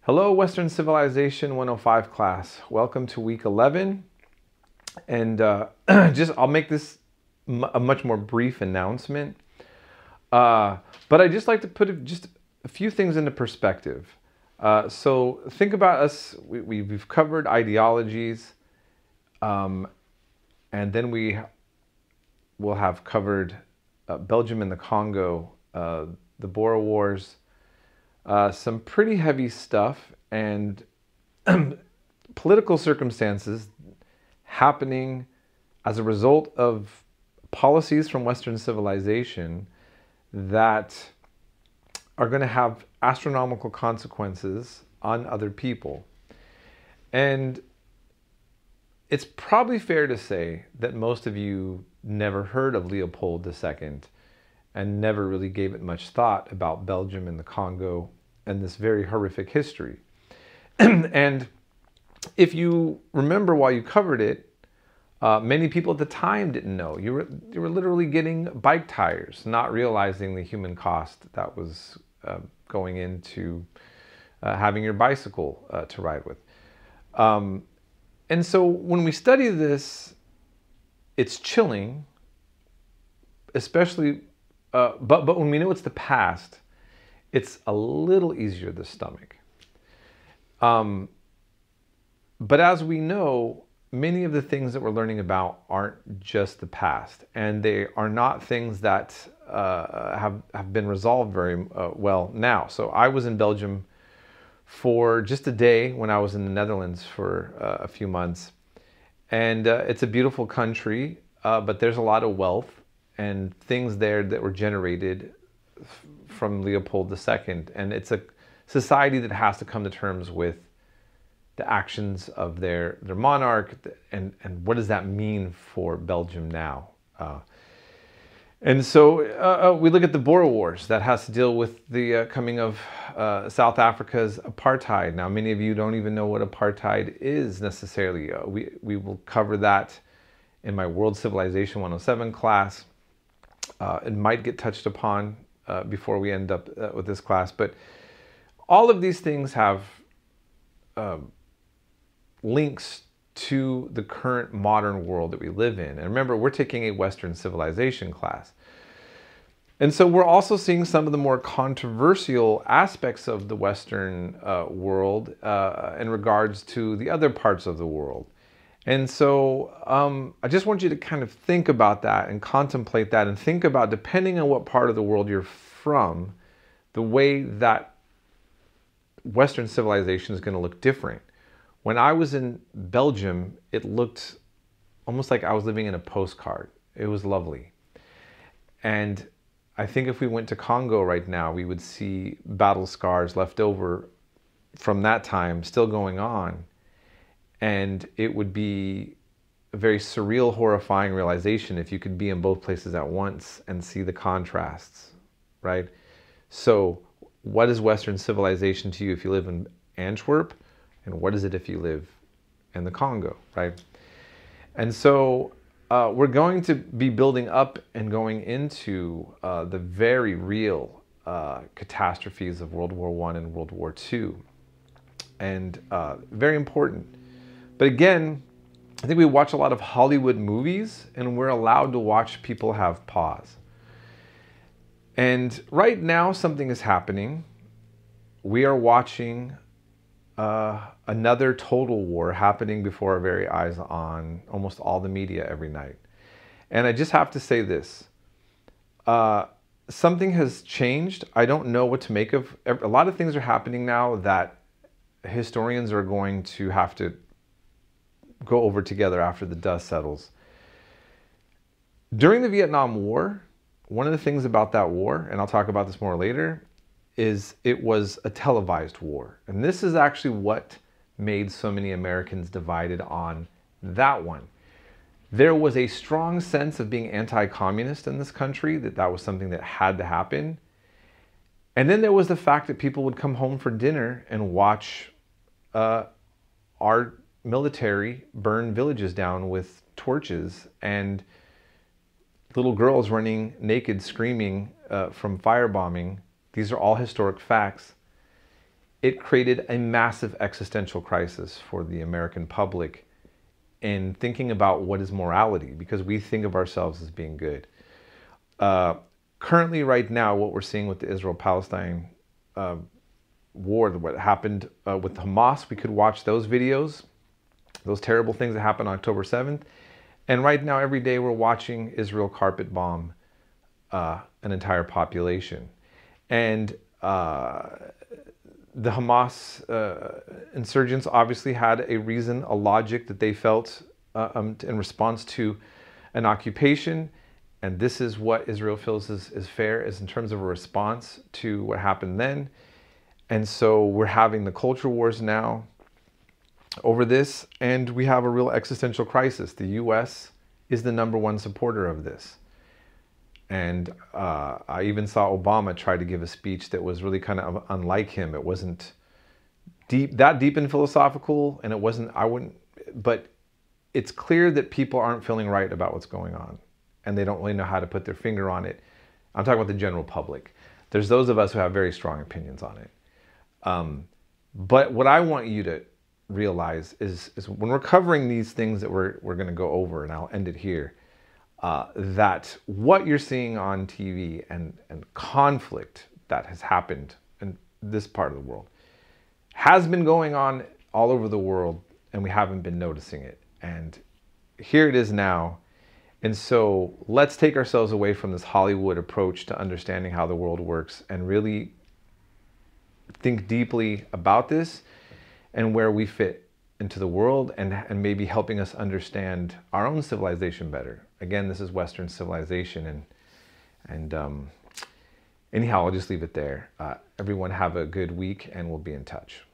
Hello, Western Civilization 105 class. Welcome to week 11. And I'll make this a much more brief announcement. But I just like to put just a few things into perspective. So think about us. We've covered ideologies, and then we will have covered Belgium and the Congo, the Boer Wars, some pretty heavy stuff, and political circumstances happening as a result of policies from Western civilization that are going to have astronomical consequences on other people. And it's probably fair to say that most of you never heard of Leopold II and never really gave it much thought about Belgium and the Congo and this very horrific history. And if you remember while you covered it, many people at the time didn't know. You were literally getting bike tires, not realizing the human cost that was going into having your bicycle to ride with. And so when we study this, it's chilling, especially, but when we know it's the past, it's a little easier to stomach. But as we know, many of the things that we're learning about aren't just the past, and they are not things that have been resolved very well now. So I was in Belgium for just a day when I was in the Netherlands for a few months. And it's a beautiful country, but there's a lot of wealth and things there that were generated from Leopold II. And it's a society that has to come to terms with the actions of their monarch and what does that mean for Belgium now. And so we look at the Boer Wars. That has to deal with the coming of South Africa's apartheid. Now, many of you don't even know what apartheid is necessarily. We will cover that in my World Civilization 107 class. It might get touched upon before we end up with this class. But all of these things have links to the current modern world that we live in. And remember, we're taking a Western civilization class. And so we're also seeing some of the more controversial aspects of the Western world in regards to the other parts of the world. And so I just want you to kind of think about that and contemplate that and think about, depending on what part of the world you're from, the way that Western civilization is going to look different. When I was in Belgium, it looked almost like I was living in a postcard. It was lovely. And I think if we went to Congo right now, we would see battle scars left over from that time still going on. And it would be a very surreal, horrifying realization if you could be in both places at once and see the contrasts, right? So what is Western civilization to you if you live in Antwerp? And what is it if you live in the Congo, right? And so we're going to be building up and going into the very real catastrophes of World War I and World War II. And very important. But again, I think we watch a lot of Hollywood movies and we're allowed to watch people have pause. And right now something is happening. We are watching another total war happening before our very eyes on almost all the media every night. And I just have to say this. Something has changed. I don't know what to make of. A lot of things are happening now that historians are going to have to go over together after the dust settles. During the Vietnam War, one of the things about that war, and I'll talk about this more later, is it was a televised war. And this is actually what made so many Americans divided on that one. There was a strong sense of being anti-communist in this country, that was something that had to happen. And then there was the fact that people would come home for dinner and watch our military burn villages down with torches and little girls running naked, screaming from firebombing. These are all historic facts. it created a massive existential crisis for the American public in thinking about what is morality, because we think of ourselves as being good. Currently, right now, what we're seeing with the Israel-Palestine war, what happened with Hamas, we could watch those videos, those terrible things that happened on October 7th. And right now, every day, we're watching Israel carpet bomb an entire population. And the Hamas insurgents obviously had a reason, a logic that they felt in response to an occupation. And this is what Israel feels is fair, is in terms of a response to what happened then. And so we're having the culture wars now over this, and we have a real existential crisis. The U.S. is the #1 supporter of this. And I even saw Obama try to give a speech that was really kind of unlike him. It wasn't that deep and philosophical, and it wasn't, but it's clear that people aren't feeling right about what's going on, and they don't really know how to put their finger on it. I'm talking about the general public. There's those of us who have very strong opinions on it. But what I want you to realize is when we're covering these things that we're going to go over, and I'll end it here, that what you're seeing on TV and conflict that has happened in this part of the world has been going on all over the world, and we haven't been noticing it. And here it is now. And so let's take ourselves away from this Hollywood approach to understanding how the world works and really think deeply about this and where we fit into the world, and maybe helping us understand our own civilization better. Again, this is Western civilization, and anyhow, I'll just leave it there. Everyone have a good week, and we'll be in touch.